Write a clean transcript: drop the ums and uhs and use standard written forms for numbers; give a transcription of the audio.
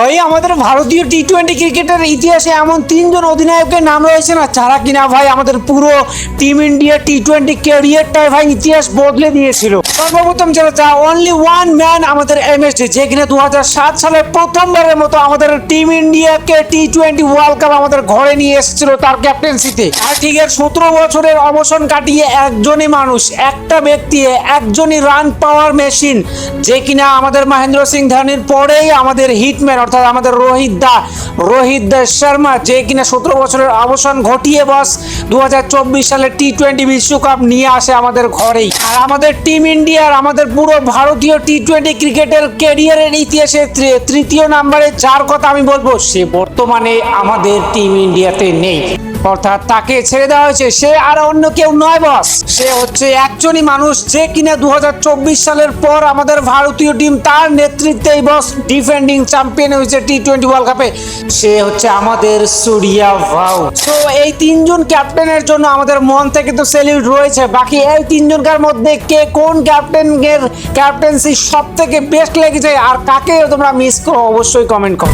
ভাই আমাদের ভারতীয় টি-20 ক্রিকেটের ইতিহাসে এমন তিনজন অধিনায়কের নাম রয়েছে না, যারা কিনা ভাই আমাদের পুরো টিম ইন্ডিয়া টি-20 ক্যারিয়ারটাই ভাই ইতিহাস বদলে দিয়েছিল। সর্বপ্রথম যেটা অনলি ওয়ান ম্যান আমাদের এমএসডি, যে কিনা 2007 সালে প্রথমবারের মতো আমাদের টিম ইন্ডিয়াকে টি-20 ওয়ার্ল্ড কাপ আমাদের ঘরে নিয়ে এসেছিল তার ক্যাপ্টেন্সিতে। আর ঠিক 17 বছরের অবসান কাটিয়ে একজনই মানুষ, একটা ব্যক্তি, একজনই রান পাওয়ার মেশিন, যে কিনা আমাদের মহেন্দ্র সিং ধোনির পরেই আমাদের হিটম্যান অর্থাৎ আমাদের রোহিত শর্মা, যে কিনা 17 বছরের অবসান ঘটিয়ে বস 2024 সালে টি-20 বিশ্বকাপ নিয়ে আসে আমাদের ঘরেই। আর আমাদের টিম ইন্ডিয়ার, আমাদের পুরো ভারতীয় টি-20 ক্রিকেটের ক্যারিয়ারের ইতিহাসে তৃতীয় নম্বরে যার কথা আমি বলবো, সে বর্তমানে আমাদের টিম ইন্ডিয়াতে নেই, অর্থাৎ তাকে ছেড়ে দেওয়া হয়েছে। সে আর অন্য কেউ নয় বস, সে হচ্ছে একজনই মানুষ, যে কিনা 2024 সালের পর আমাদের ভারতীয় টিম তার নেতৃত্বেই বস ডিফেন্ডিং চ্যাম্পিয়ন হয়েছে টি-20 ওয়ার্ল্ড কাপে। সে হচ্ছে আমাদের সূর্যা ভাউ। তো এই তিনজন ক্যাপ্টেনের জন্য আমাদের মন থেকে তো সেলিউট রয়েছে। বাকি এই তিনজনকার মধ্যে কে কোন ক্যাপ্টেনের ক্যাপ্টেন্সি সব থেকে বেস্ট লেগেছে আর কাকে তোমরা মিস করো, অবশ্যই কমেন্ট করো।